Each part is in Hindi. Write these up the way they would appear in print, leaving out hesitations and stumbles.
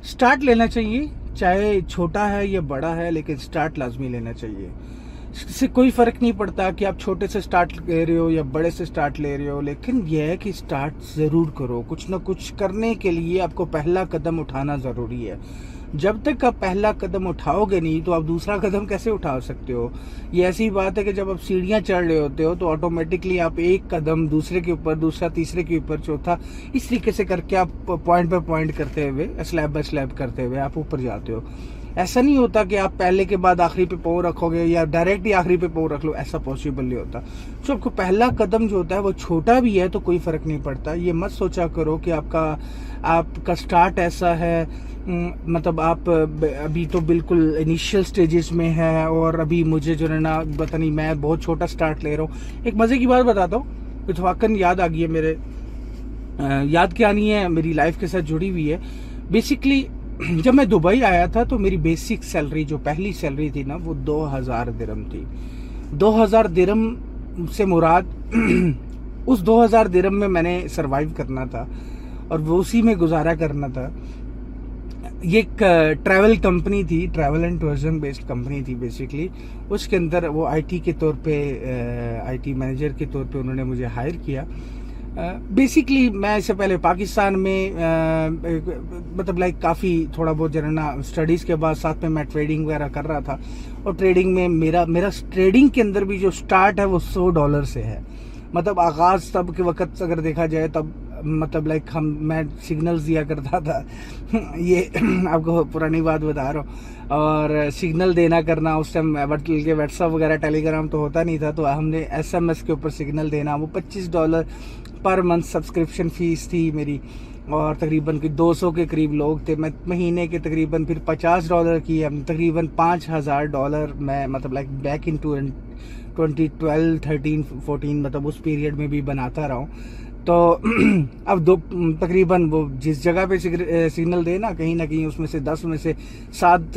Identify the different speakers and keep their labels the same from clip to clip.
Speaker 1: स्टार्ट लेना चाहिए, चाहे छोटा है या बड़ा है, लेकिन स्टार्ट लाजमी लेना चाहिए। इससे कोई फर्क नहीं पड़ता कि आप छोटे से स्टार्ट ले रहे हो या बड़े से स्टार्ट ले रहे हो, लेकिन यह है कि स्टार्ट ज़रूर करो। कुछ ना कुछ करने के लिए आपको पहला कदम उठाना ज़रूरी है। जब तक आप पहला कदम उठाओगे नहीं तो आप दूसरा कदम कैसे उठा सकते हो। ये ऐसी बात है कि जब आप सीढ़ियाँ चढ़ रहे होते हो तो ऑटोमेटिकली आप एक कदम दूसरे के ऊपर, दूसरा तीसरे के ऊपर, चौथा, इस तरीके से करके आप पॉइंट पे पॉइंट करते हुए, स्लैब बाय स्लैब करते हुए आप ऊपर जाते हो। ऐसा नहीं होता कि आप पहले के बाद आखिरी पे पाँव रखोगे या डायरेक्ट ही आखिरी पे पाँव रख लो, ऐसा पॉसिबल नहीं होता। तो आपको पहला कदम जो होता है वो छोटा भी है तो कोई फर्क नहीं पड़ता। ये मत सोचा करो कि आपका स्टार्ट ऐसा है, मतलब आप अभी तो बिल्कुल इनिशियल स्टेजेस में है और अभी मुझे जो है ना पता नहीं, मैं बहुत छोटा स्टार्ट ले रहा हूँ। एक मज़े की बात बताता हूँ, इत्तफाकन याद आ गई है मेरे, याद क्या नहीं है, मेरी लाइफ के साथ जुड़ी हुई है। बेसिकली जब मैं दुबई आया था तो मेरी बेसिक सैलरी, जो पहली सैलरी थी ना, वो 2000 दिरहम थी। 2000 दिरहम से मुराद उस 2000 दिरहम में मैंने सरवाइव करना था और वो उसी में गुजारा करना था। ये एक ट्रैवल कंपनी थी, travel and tourism based company थी बेसिकली। उसके अंदर वो आईटी के तौर पे, आईटी मैनेजर के तौर पे उन्होंने मुझे हायर किया। बेसिकली मैं इससे पहले पाकिस्तान में मतलब लाइक काफ़ी थोड़ा बहुत जनना स्टडीज़ के बाद साथ में मैं ट्रेडिंग वगैरह कर रहा था, और ट्रेडिंग में मेरा ट्रेडिंग के अंदर भी जो स्टार्ट है वो $100 से है। मतलब आगाज़ तब के वक्त अगर देखा जाए तब मतलब लाइक मैं सिग्नल्स दिया करता था ये आपको पुरानी बात बता रहा हूँ। और सिग्नल देना करना उस टाइम व्हाट्सअप वगैरह टेलीग्राम तो होता नहीं था, तो हमने एसएमएस के ऊपर सिग्नल देना, वो $25 पर मंथ सब्सक्रिप्शन फीस थी मेरी। और तकरीबन 200 के करीब लोग थे। मैं महीने के तकरीबन फिर $50 की, तकरीबन $5000 मैं मतलब लाइक बैक इन 2012, 13, 14 मतलब उस पीरियड में भी बनाता रहा हूँ। तो अब तकरीबन वो जिस जगह पे सिग्नल देना, कहीं ना कहीं उसमें से 10 में से 7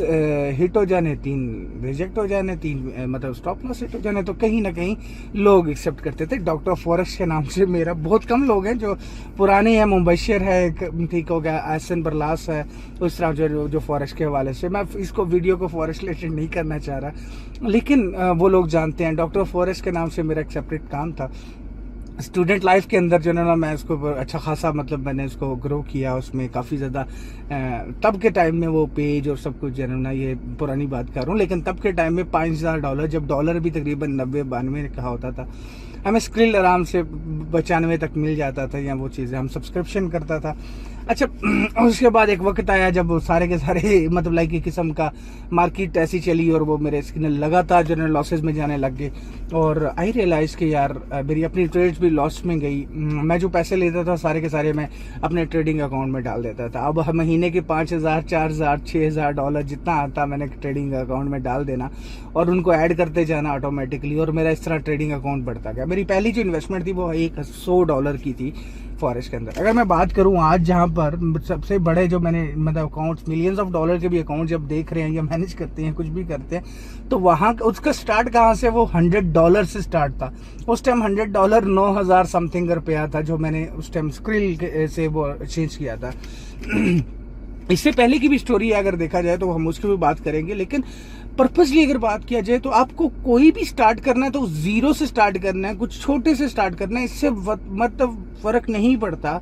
Speaker 1: हिट हो जाने, 3 रिजेक्ट हो जाने, 3 मतलब स्टॉप लॉस हिट हो जाने, तो कहीं ना कहीं लोग एक्सेप्ट करते थे। डॉक्टर फॉरेस्ट के नाम से मेरा, बहुत कम लोग हैं जो पुराने हैं, मुंबशिर है, ठीक हो गया, एहसन बरलास है, उस तरह जो फॉरेस्ट के हवाले से, मैं इसको वीडियो को फॉरेस्ट रिलेटेड नहीं करना चाह रहा, लेकिन वो लोग जानते हैं। डॉक्टर फॉरेस्ट के नाम से मेरा एक सेपरेट काम था। स्टूडेंट लाइफ के अंदर जो है ना, मैं इसको अच्छा खासा मतलब मैंने इसको ग्रो किया, उसमें काफ़ी ज़्यादा तब के टाइम में वो पेज और सब कुछ जो है ना, ये पुरानी बात कर रहा हूँ, लेकिन तब के टाइम में $5000, जब डॉलर भी तकरीबन 90-92 का होता था, हमें स्क्रिल आराम से 95 तक मिल जाता था, या वो चीज़ें हम सब्सक्रिप्शन करता था। अच्छा, उसके बाद एक वक्त आया जब सारे के सारे मतलब लाइक एक किस्म का मार्केट ऐसी चली और वो मेरे स्किन लगातार जो है लॉसेज में जाने लग गए, और आई रियलाइज़ कि यार मेरी अपनी ट्रेड्स भी लॉस में गई। मैं जो पैसे लेता था सारे के सारे मैं अपने ट्रेडिंग अकाउंट में डाल देता था। अब महीने के $5000, $4000, $6000 जितना आता मैंने ट्रेडिंग अकाउंट में डाल देना और उनको ऐड करते जाना ऑटोमेटिकली, और मेरा इस तरह ट्रेडिंग अकाउंट बढ़ता गया। मेरी पहली जो इन्वेस्टमेंट थी वो $100 की थी फॉरेस्ट के अंदर। अगर मैं बात करूं आज जहां पर सबसे बड़े जो मैंने मतलब अकाउंट्स, मिलियंस ऑफ डॉलर के भी अकाउंट जब देख रहे हैं या मैनेज करते हैं, कुछ भी करते हैं, तो वहां उसका स्टार्ट कहां से, वो $100 से स्टार्ट था। उस टाइम $100 9000 समथिंग रुपया था, जो मैंने उस टाइम स्क्रिल से वो चेंज किया था। इससे पहले की भी स्टोरी है, अगर देखा जाए तो हम उसकी भी बात करेंगे, लेकिन पर्पसली अगर बात किया जाए तो आपको कोई भी स्टार्ट करना है तो जीरो से स्टार्ट करना है, कुछ छोटे से स्टार्ट करना है। इससे मतलब फर्क नहीं पड़ता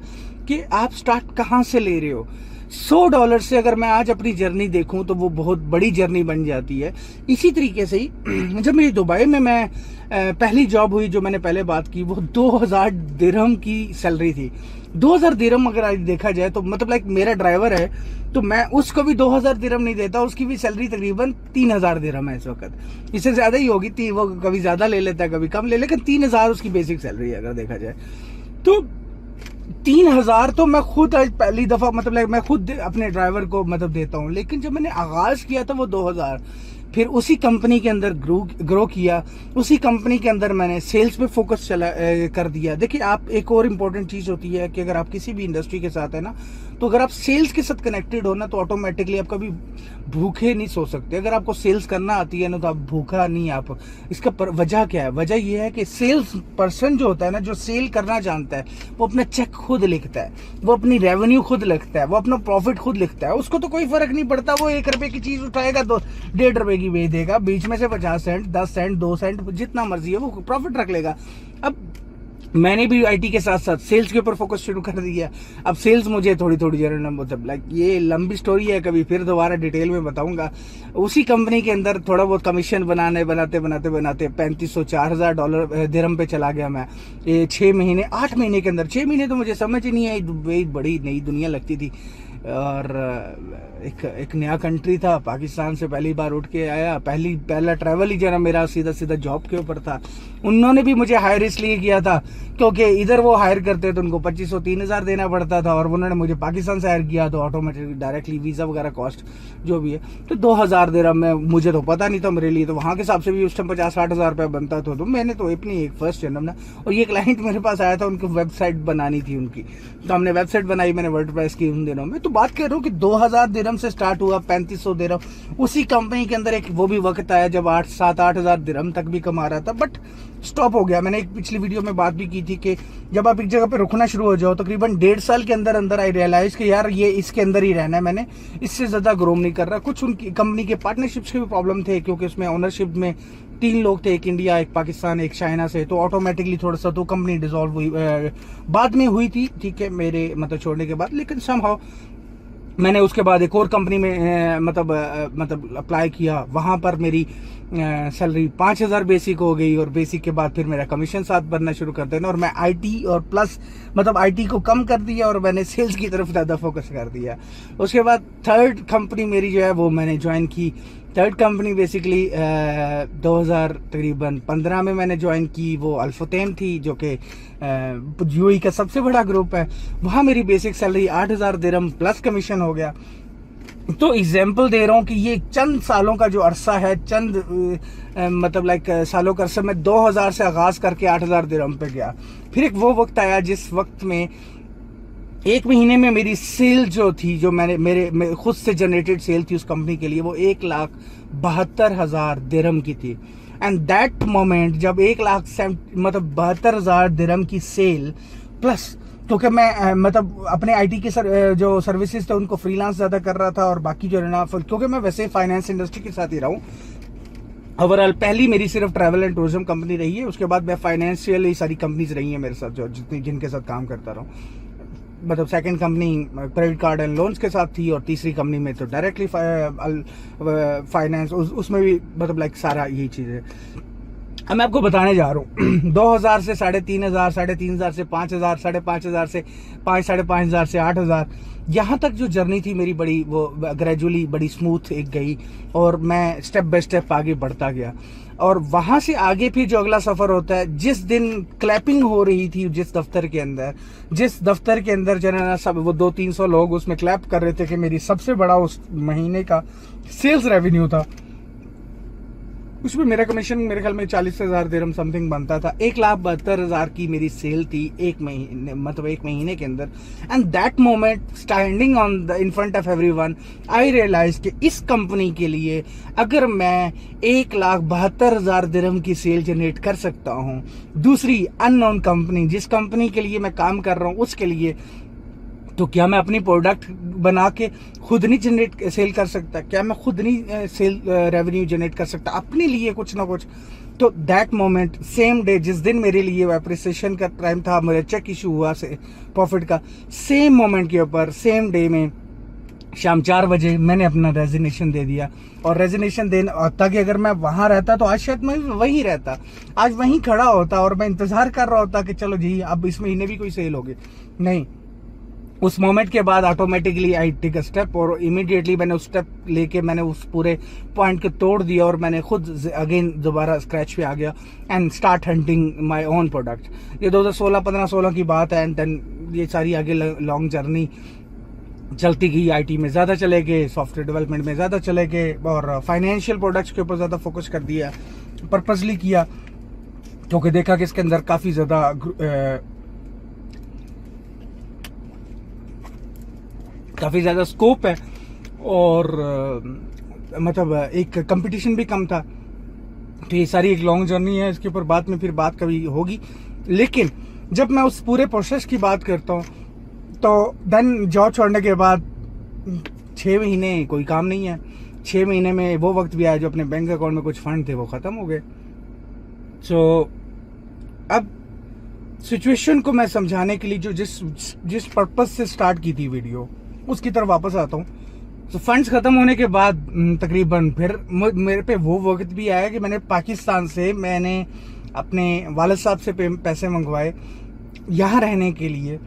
Speaker 1: कि आप स्टार्ट कहाँ से ले रहे हो। $100 से अगर मैं आज अपनी जर्नी देखूं तो वो बहुत बड़ी जर्नी बन जाती है। इसी तरीके से ही जब मेरी दुबई में मैं पहली जॉब हुई, जो मैंने पहले बात की, वो 2000 दिरहम की सैलरी थी। 2000 दिरहम अगर आज देखा जाए तो मतलब लाइक मेरा ड्राइवर है तो मैं उसको भी 2000 दिरहम नहीं देता, उसकी भी सैलरी तकरीबन 3000 दिरहम है इस वक्त। इससे ज़्यादा ही होगी, वो कभी ज़्यादा ले लेता है कभी कम ले, लेकिन 3000 उसकी बेसिक सैलरी है अगर देखा जाए तो। 3000 तो मैं खुद आज पहली दफ़ा मतलब लाइक मैं खुद अपने ड्राइवर को मतलब देता हूँ, लेकिन जब मैंने आगाज़ किया था वो 2000, फिर उसी कंपनी के अंदर ग्रो किया, उसी कंपनी के अंदर मैंने सेल्स पे फोकस कर दिया। देखिए, आप एक और इम्पोर्टेंट चीज़ होती है कि अगर आप किसी भी इंडस्ट्री के साथ है ना, तो अगर आप सेल्स के साथ कनेक्टेड हो ना तो ऑटोमेटिकली आप कभी भूखे नहीं सो सकते। अगर आपको सेल्स करना आती है ना तो आप भूखा नहीं आप। इसका वजह क्या है? वजह यह है कि सेल्स पर्सन जो होता है ना, जो सेल करना जानता है, वो अपना चेक खुद लिखता है, वो अपनी रेवेन्यू खुद लिखता है, वो अपना प्रॉफिट खुद लिखता है। उसको तो कोई फर्क नहीं पड़ता, वो 1 रुपए की चीज उठाएगा तो 1.5 रुपए की बेच देगा, बीच में से 50 सेंट 10 सेंट 2 सेंट जितना मर्जी है वो प्रॉफिट रख लेगा। अब मैंने भी आईटी के साथ साथ सेल्स के ऊपर फोकस शुरू कर दिया। अब सेल्स मुझे थोड़ी थोड़ी जरूर मतलब लाइक ये लंबी स्टोरी है, कभी फिर दोबारा डिटेल में बताऊंगा। उसी कंपनी के अंदर थोड़ा बहुत कमीशन बनाते बनाते 3500 $4000 दिरहम पे चला गया मैं। ये 6 महीने 8 महीने के अंदर, 6 महीने तो मुझे समझ ही नहीं आई, बड़ी नई दुनिया लगती थी। और एक नया कंट्री था, पाकिस्तान से पहली बार उठ के आया, पहला ट्रैवल ही जरा मेरा सीधा जॉब के ऊपर था। उन्होंने भी मुझे हायर इसलिए किया था क्योंकि इधर वो हायर करते तो उनको 2500-3000 देना पड़ता था, और उन्होंने मुझे पाकिस्तान से हायर किया तो ऑटोमेटिक डायरेक्टली वीज़ा वगैरह कॉस्ट जो भी है तो 2000 दिरहम में, मुझे तो पता नहीं था मेरे लिए, तो वहाँ के हिसाब से भी उस टाइम 50-60 हज़ार रुपया बनता था। तो मैंने तो अपनी एक फर्स्ट जन्म ना, और ये क्लाइंट मेरे पास आया था, उनको वेबसाइट बनानी थी उनकी, तो हमने वेबसाइट बनाई, मैंने वर्डप्रेस की उन दिनों में। तो बात कर रहा हूँ कि 2000 दिरहम से स्टार्ट हुआ, 3500 दिरहम। उसी कंपनी के अंदर एक वो भी वक्त आया जब 7-8 हज़ार दिरहम तक भी कमा रहा था, बट स्टॉप हो गया। मैंने एक पिछली वीडियो में बात भी की थी कि जब आप एक जगह पे रुकना शुरू हो जाओ, तकरीबन 1.5 साल के अंदर आई रियलाइज कि यार ये इसके अंदर ही रहना है, मैंने इससे ज्यादा ग्रो नहीं कर रहा। कुछ उनकी कंपनी के पार्टनरशिप्स के भी प्रॉब्लम थे, क्योंकि उसमें ओनरशिप में 3 लोग थे, एक इंडिया, एक पाकिस्तान, एक चाइना से, तो ऑटोमेटिकली थोड़ा सा तो कंपनी डिसॉल्व हुई, बाद में हुई थी, ठीक है, मेरे मतलब छोड़ने के बाद। लेकिन समहाउ मैंने उसके बाद एक और कंपनी में मतलब अप्लाई किया, वहां पर मेरी सैलरी 5000 बेसिक हो गई, और बेसिक के बाद फिर मेरा कमीशन साथ बनना शुरू कर देना, और मैं आईटी और प्लस मतलब आईटी को कम कर दिया और मैंने सेल्स की तरफ ज़्यादा फोकस कर दिया। उसके बाद थर्ड कंपनी मेरी जो है वो मैंने ज्वाइन की। थर्ड कंपनी बेसिकली 2000 तकरीबन 15 में मैंने ज्वाइन की, वो अल्फतेम थी, जो कि यूएई का सबसे बड़ा ग्रुप है। वहाँ मेरी बेसिक सैलरी 8000 दिरहम प्लस कमीशन हो गया। तो एग्जाम्पल दे रहा हूँ कि ये चंद सालों का जो अरसा है, चंद मतलब लाइक सालों का अरसा में 2000 से आगाज करके 8000 दिरहम पे गया। फिर एक वो वक्त आया जिस वक्त में 1 महीने में मेरी सेल जो थी, जो मेरे खुद से जनरेटेड सेल थी उस कंपनी के लिए, वो 1,72,000 दिरहम की थी। एंड दैट मोमेंट जब 1,72,000 दिरहम की सेल प्लस, क्योंकि मैं मतलब अपने आईटी के जो सर्विसेज थे उनको फ्रीलांस ज्यादा कर रहा था, और बाकी जो है ना, क्योंकि मैं वैसे फाइनेंस इंडस्ट्री के साथ ही रहा हूँ। ओवरऑल पहली मेरी सिर्फ ट्रैवल एंड टूरिज्म कंपनी रही है, उसके बाद मैं फाइनेंशियल ही सारी कंपनीज रही है मेरे साथ, जो जिनके साथ काम करता रहा हूँ। मतलब second company credit card and loans के साथ थी, और तीसरी कंपनी में तो डायरेक्टली फाइनेंस, उसमें भी मतलब लाइक सारा यही चीज़ है। अब मैं आपको बताने जा रहा हूँ 2000 से 3500, 3500 से 5000, 5500 से 5-5.5 से 8000, यहाँ तक जो जर्नी थी मेरी बड़ी, वो ग्रेजुअली बड़ी स्मूथ एक गई, और मैं स्टेप बाय स्टेप आगे बढ़ता गया। और वहां से आगे फिर जो अगला सफर होता है, जिस दिन क्लैपिंग हो रही थी जिस दफ्तर के अंदर जो है ना, सब वो 200-300 लोग उसमें क्लैप कर रहे थे कि मेरी सबसे बड़ा उस महीने का सेल्स रेवेन्यू था, उसमें मेरा कमीशन मेरे ख्याल में 40,000 दिरहम समथिंग बनता था। 1,72,000 की मेरी सेल थी एक महीने के अंदर। And that moment standing on the in front of everyone, I realise कि इस कंपनी के लिए अगर मैं 1,72,000 दिरहम की सेल जनरेट कर सकता हूँ, दूसरी अननोन कंपनी जिस कंपनी के लिए मैं काम कर रहा हूँ उसके लिए, तो क्या मैं अपनी प्रोडक्ट बना के खुद नहीं सेल कर सकता? क्या मैं खुद नहीं सेल रेवेन्यू जनरेट कर सकता अपने लिए कुछ ना कुछ? तो दैट मोमेंट, सेम डे जिस दिन मेरे लिए एप्रिसिएशन का टाइम था, मेरा चेक इशू हुआ से प्रॉफिट का, सेम मोमेंट के ऊपर सेम डे में शाम 4 बजे मैंने अपना रेजिग्नेशन दे दिया। और रेजिग्नेशन देना, ताकि अगर मैं वहां रहता तो आज शायद मैं वहीं रहता, आज वहीं खड़ा होता और मैं इंतजार कर रहा होता कि चलो जी अब इस महीने भी कोई सेल होगी। नहीं, उस मोमेंट के बाद automatically I take a step, और इमीडिएटली मैंने उस स्टेप लेके मैंने उस पूरे पॉइंट को तोड़ दिया, और मैंने खुद अगेन दोबारा स्क्रैच पे आ गया and start hunting my own product. ये 2016 की बात है। एंड देन ये सारी आगे लॉन्ग जर्नी चलती गई, आईटी में ज़्यादा चले गए, सॉफ्टवेयर डेवलपमेंट में ज़्यादा चले गए, और फाइनेंशियल प्रोडक्ट्स के ऊपर ज़्यादा फोकस कर दिया, पर्पसली किया, क्योंकि देखा कि इसके अंदर काफ़ी ज़्यादा काफ़ी ज़्यादा स्कोप है और मतलब एक कंपटीशन भी कम था। तो ये सारी एक लॉन्ग जर्नी है, इसके ऊपर बाद में फिर बात कभी होगी। लेकिन जब मैं उस पूरे प्रोसेस की बात करता हूँ तो देन जॉब छोड़ने के बाद 6 महीने कोई काम नहीं है। 6 महीने में वो वक्त भी आया जो अपने बैंक अकाउंट में कुछ फंड थे वो ख़त्म हो गए। सो अब सिचुएशन को मैं समझाने के लिए जो जिस पर्पस से स्टार्ट की थी वीडियो, उसकी तरफ वापस आता हूँ। तो फंड्स ख़त्म होने के बाद तकरीबन फिर मेरे पे वो वक्त भी आया कि मैंने पाकिस्तान से अपने वालिद साहब से पैसे मंगवाए यहाँ रहने के लिए।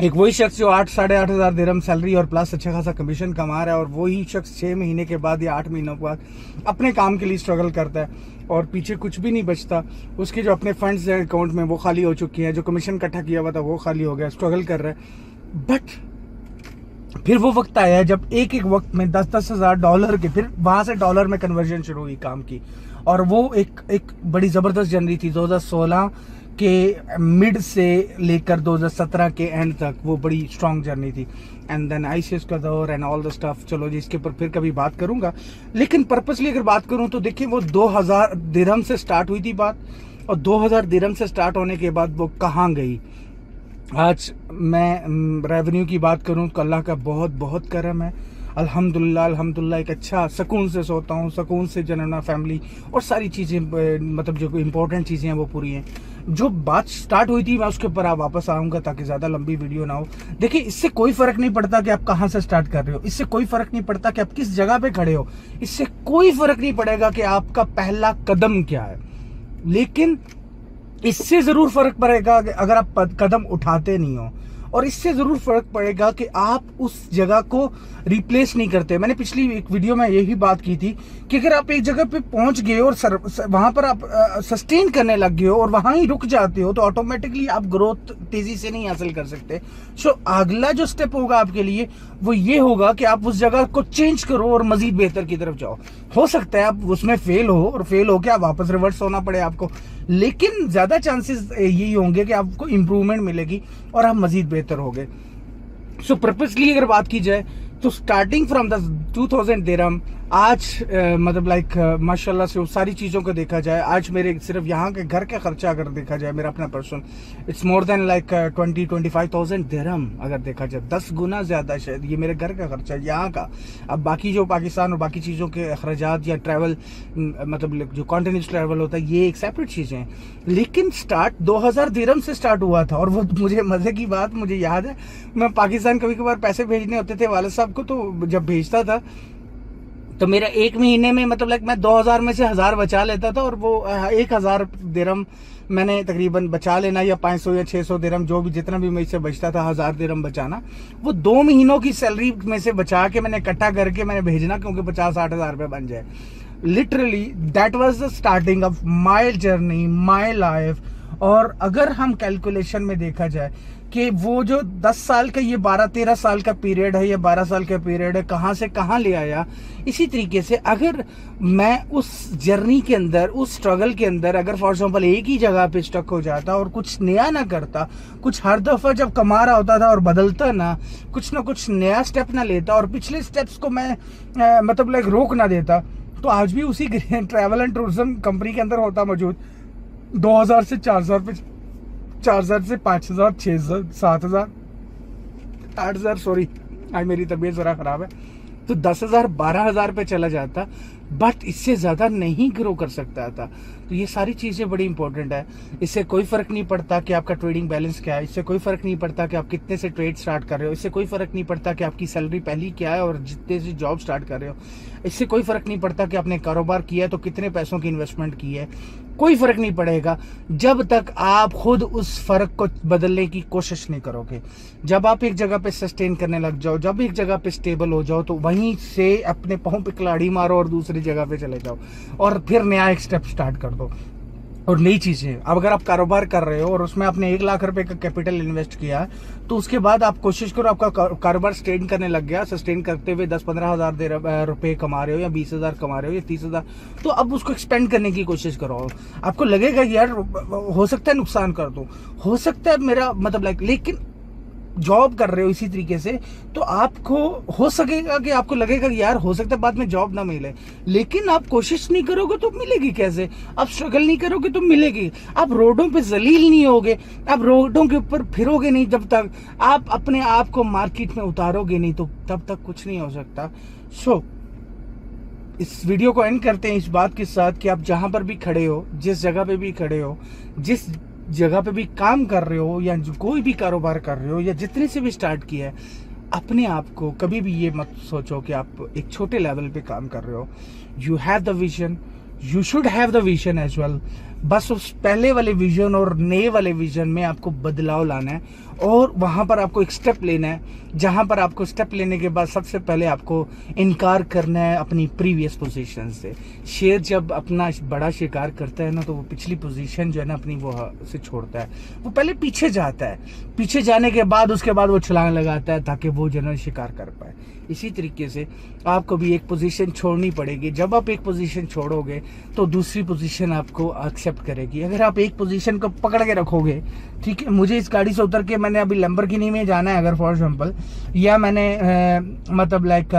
Speaker 1: एक वही शख्स जो 8-8.5 हज़ार दिरहम सैलरी और प्लस अच्छा खासा कमीशन कमा रहा है, और वही शख्स 6 महीने के बाद या 8 महीनों के बाद अपने काम के लिए स्ट्रगल करता है और पीछे कुछ भी नहीं बचता। उसके जो अपने फंड्स हैं अकाउंट में वो खाली हो चुकी हैं, जो कमीशन इकट्ठा किया हुआ था वो खाली हो गया, स्ट्रगल कर रहा है। बट फिर वो वक्त आया जब एक वक्त में 10-10 हज़ार डॉलर के, फिर वहाँ से डॉलर में कन्वर्जन शुरू हुई काम की, और वो एक बड़ी ज़बरदस्त जर्नी थी। 2016 के मिड से लेकर 2017 के एंड तक वो बड़ी स्ट्रॉन्ग जर्नी थी। एंड देन ICS का दौर एंड ऑल द स्टफ, चलो जी इसके ऊपर फिर कभी बात करूंगा। लेकिन पर्पसली अगर बात करूं तो देखिए वो 2000 दिरहम से स्टार्ट हुई थी बात, और 2000 दिरहम से स्टार्ट होने के बाद वो कहाँ गई। आज मैं रेवेन्यू की बात करूं तो अल्लाह का बहुत बहुत करम है, अल्हम्दुलिल्लाह एक अच्छा सुकून से सोता हूँ, सुकून से जनना फैमिली और सारी चीज़ें, मतलब जो इम्पोर्टेंट चीज़ें हैं वो पूरी हैं। जो बात स्टार्ट हुई थी मैं उसके ऊपर आप वापस आऊँगा ताकि ज़्यादा लंबी वीडियो ना हो। देखिए इससे कोई फ़र्क नहीं पड़ता कि आप कहाँ से स्टार्ट कर रहे हो, इससे कोई फ़र्क नहीं पड़ता कि आप किस जगह पे खड़े हो, इससे कोई फ़र्क नहीं पड़ेगा कि आपका पहला कदम क्या है। लेकिन इससे ज़रूर फ़र्क पड़ेगा अगर आप कदम उठाते नहीं हो, और इससे ज़रूर फ़र्क पड़ेगा कि आप उस जगह को रिप्लेस नहीं करते। मैंने पिछली एक वीडियो में यही बात की थी कि अगर आप एक जगह पे पहुंच गए और वहाँ पर आप सस्टेन करने लग गए हो और वहाँ ही रुक जाते हो तो ऑटोमेटिकली आप ग्रोथ तेज़ी से नहीं हासिल कर सकते। सो अगला जो स्टेप होगा आपके लिए वो ये होगा कि आप उस जगह को चेंज करो और मज़ीद बेहतर की तरफ जाओ। हो सकता है आप उसमें फेल हो और फेल हो के आप वापस रिवर्स होना पड़े आपको, लेकिन ज़्यादा चांसेस यही होंगे कि आपको इम्प्रूवमेंट मिलेगी और आप मज़ीद बेहतर होगे। सो पर्पसली अगर बात की जाए तो स्टार्टिंग फ्रॉम द 2000 दिरहम आज मतलब लाइक माशाल्लाह से उस सारी चीज़ों को देखा जाए, आज मेरे सिर्फ यहाँ के घर का खर्चा अगर देखा जाए मेरा अपना person, it's more than like 20-25,000 दिरहम। अगर देखा जाए 10 गुना ज़्यादा शायद ये मेरे घर का खर्चा है यहाँ का। अब बाकी जो पाकिस्तान और बाकी चीज़ों के अखराजात या ट्रैवल, मतलब जो कॉन्टिन्यूस ट्रैवल होता है, ये एक सेपरेट चीज़ें हैं। लेकिन स्टार्ट 2000 दिरहम से स्टार्ट हुआ था, और वो मुझे मज़े की बात मुझे याद है, मैं पाकिस्तान कभी कभार पैसे भेजने होते थे वालिद साहब को, तो जब भेजता था तो मेरा एक महीने में मतलब लाइक मैं 2000 में से 1000 बचा लेता था, और वो 1000 दिरहम मैंने तकरीबन बचा लेना, या 500 या 600 दिरहम जो भी जितना भी मुझसे बचता था 1000 दिरहम बचाना, वो 2 महीनों की सैलरी में से बचा के मैंने इकट्ठा करके मैंने भेजना, क्योंकि 50-60 हज़ार रुपये बन जाए। Literally that was the starting of my journey, my life. और अगर हम कैलकुलेशन में देखा जाए कि वो जो 10 साल का, ये 12-13 साल का पीरियड है, या 12 साल का पीरियड है, कहाँ से कहाँ ले आया। इसी तरीके से अगर मैं उस जर्नी के अंदर, उस स्ट्रगल के अंदर अगर फॉर एग्जांपल एक ही जगह पे स्टक हो जाता और कुछ नया ना करता, कुछ हर दफ़ा जब कमा रहा होता था और बदलता ना कुछ नया स्टेप ना लेता, और पिछले स्टेप्स को मैं मतलब लाइक रोक ना देता, तो आज भी उसी ट्रैवल एंड टूरिज्म कंपनी के अंदर होता मौजूद। 2000 से 4000 पे, 4000 से 5000, 6000, 7000, 8000, सॉरी आज मेरी तबीयत ज़रा ख़राब है, तो 10,000, 12,000 पे चला जाता, बट इससे ज़्यादा नहीं ग्रो कर सकता था। तो ये सारी चीज़ें बड़ी इंपॉर्टेंट है। इससे कोई फ़र्क नहीं पड़ता कि आपका ट्रेडिंग बैलेंस क्या है, इससे कोई फ़र्क नहीं पड़ता कि आप कितने से ट्रेड स्टार्ट कर रहे हो, इससे कोई फ़र्क नहीं पड़ता कि आपकी सैलरी पहली क्या है और जितने से जॉब स्टार्ट कर रहे हो, इससे कोई फ़र्क नहीं पड़ता कि आपने कारोबार किया है तो कितने पैसों की इन्वेस्टमेंट की है। कोई फ़र्क नहीं पड़ेगा जब तक आप खुद उस फ़र्क को बदलने की कोशिश नहीं करोगे। जब आप एक जगह पे सस्टेन करने लग जाओ, जब एक जगह पे स्टेबल हो जाओ, तो वहीं से अपने पाँव पे कुल्हाड़ी मारो और दूसरी जगह पे चले जाओ, और फिर नया एक स्टेप स्टार्ट कर दो और नई चीज़ें। अब अगर आप कारोबार कर रहे हो और उसमें आपने 1 लाख रुपए का कैपिटल इन्वेस्ट किया, तो उसके बाद आप कोशिश करो, आपका कारोबार स्टेन करने लग गया, सस्टेन करते हुए 10-15 हज़ार रुपए कमा रहे हो, या 20,000 कमा रहे हो, या 30,000, तो अब उसको एक्सपेंड करने की कोशिश करो। आपको लगेगा यार हो सकता है नुकसान कर दूं, हो सकता है मेरा मतलब लाइक, लेकिन जॉब कर रहे हो इसी तरीके से, तो आपको हो सकेगा कि आपको लगेगा कि यार हो सकता है बाद में जॉब ना मिले, लेकिन आप कोशिश नहीं करोगे तो मिलेगी कैसे? आप स्ट्रगल नहीं करोगे तो मिलेगी। आप रोडों पे जलील नहीं होगे, आप रोडों के ऊपर फिरोगे नहीं, जब तक आप अपने आप को मार्केट में उतारोगे नहीं तो तब तक कुछ नहीं हो सकता। सो इस वीडियो को एंड करते हैं इस बात के साथ कि आप जहां पर भी खड़े हो, जिस जगह पे भी खड़े हो, जिस जगह पे भी काम कर रहे हो, या कोई भी कारोबार कर रहे हो, या जितने से भी स्टार्ट किया है, अपने आप को कभी भी ये मत सोचो कि आप एक छोटे लेवल पे काम कर रहे हो। You have the vision, you should have the vision as well. बस उस पहले वाले विजन और नए वाले विजन में आपको बदलाव लाना है, और वहां पर आपको एक स्टेप लेना है, जहां पर आपको स्टेप लेने के बाद सबसे पहले आपको इनकार करना है अपनी प्रीवियस पोजीशन से। शेर जब अपना बड़ा शिकार करता है ना, तो वो पिछली पोजीशन जो है ना अपनी वो से छोड़ता है, वो पहले पीछे जाता है, पीछे जाने के बाद उसके बाद वो छलांग लगाता है ताकि वो जो है शिकार कर पाए। इसी तरीके से आपको भी एक पोजीशन छोड़नी पड़ेगी। जब आप एक पोजीशन छोड़ोगे तो दूसरी पोजीशन आपको एक्सेप्ट करेगी। अगर आप एक पोजीशन को पकड़ के रखोगे, ठीक है, मुझे इस गाड़ी से उतर के मैंने अभी लैम्बोर्गिनी में जाना है अगर फॉर एग्जांपल, या मैंने मतलब लाइक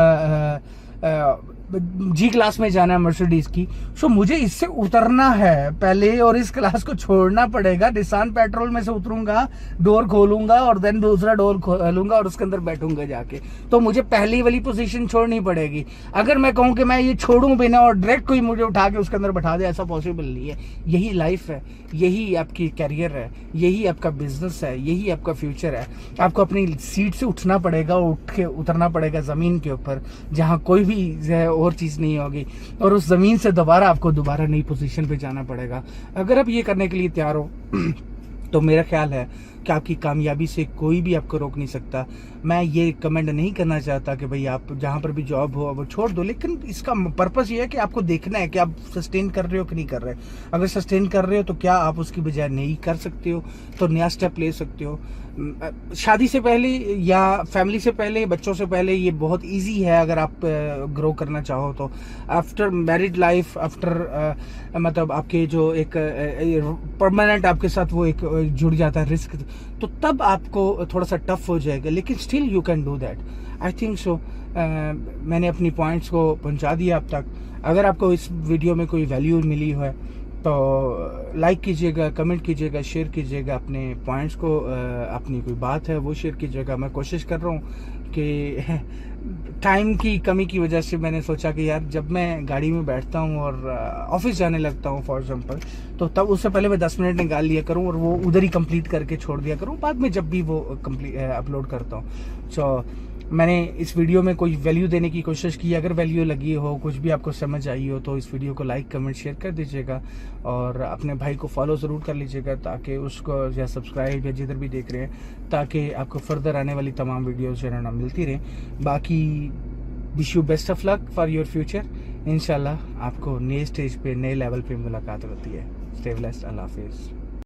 Speaker 1: जी क्लास में जाना है मर्सिडीज की, सो मुझे इससे उतरना है पहले और इस क्लास को छोड़ना पड़ेगा। निसान पेट्रोल में से उतरूंगा, डोर खोलूंगा और देन दूसरा डोर खोलूंगा और उसके अंदर बैठूंगा जाके, तो मुझे पहली वाली पोजीशन छोड़नी पड़ेगी। अगर मैं कहूं कि मैं ये छोड़ूं बिना और डायरेक्ट कोई मुझे उठा के उसके अंदर बैठा दे, ऐसा पॉसिबल नहीं है। यही लाइफ है, यही आपकी कैरियर है, यही आपका बिजनेस है, यही आपका फ्यूचर है। आपको अपनी सीट से उठना पड़ेगा, उठ के उतरना पड़ेगा जमीन के ऊपर जहाँ कोई भी और चीज नहीं होगी, और उस जमीन से आपको दोबारा नई पोजीशन पे जाना पड़ेगा। अगर आप ये करने के लिए तैयार हो तो मेरा ख्याल है कि आपकी कामयाबी से कोई भी आपको रोक नहीं सकता। मैं ये कमेंट नहीं करना चाहता कि भाई आप जहाँ पर भी जॉब हो वो छोड़ दो, लेकिन इसका पर्पस ये है कि आपको देखना है कि आप सस्टेन कर रहे हो कि नहीं कर रहे। अगर सस्टेन कर रहे हो तो क्या आप उसकी बजाय नहीं कर सकते हो, तो नया स्टेप ले सकते हो। शादी से पहले या फैमिली से पहले, बच्चों से पहले ये बहुत इजी है अगर आप ग्रो करना चाहो तो। आफ्टर मैरिड लाइफ, आफ्टर मतलब आपके जो एक परमानेंट आपके साथ वो एक जुड़ जाता है रिस्क, तो तब आपको थोड़ा सा टफ हो जाएगा, लेकिन still you can do that. I think so. मैंने अपनी पॉइंट्स को पहुंचा दिया अब तक। अगर आपको इस वीडियो में कोई वैल्यू मिली है तो लाइक कीजिएगा, कमेंट कीजिएगा, शेयर कीजिएगा अपने पॉइंट्स को। अपनी कोई बात है वो शेयर कीजिएगा। मैं कोशिश कर रहा हूँ कि टाइम की कमी की वजह से मैंने सोचा कि यार जब मैं गाड़ी में बैठता हूँ और ऑफिस जाने लगता हूँ फॉर एग्जांपल, तो तब उससे पहले मैं 10 मिनट निकाल लिया करूँ और वो उधर ही कंप्लीट करके छोड़ दिया करूँ बाद में जब भी वो अपलोड करता हूँ। सो मैंने इस वीडियो में कोई वैल्यू देने की कोशिश की। अगर वैल्यू लगी हो, कुछ भी आपको समझ आई हो, तो इस वीडियो को लाइक, कमेंट, शेयर कर दीजिएगा और अपने भाई को फॉलो ज़रूर कर लीजिएगा ताकि उसको, या सब्सक्राइब, या जिधर भी देख रहे हैं, ताकि आपको फर्दर आने वाली तमाम वीडियोज़ जो है ना मिलती रहे। बाकी wish you best of luck for your future. इंशाल्लाह आपको नए स्टेज पे, नए लेवल पे मुलाकात होती है। Stay blessed. अल्लाह हाफिज़।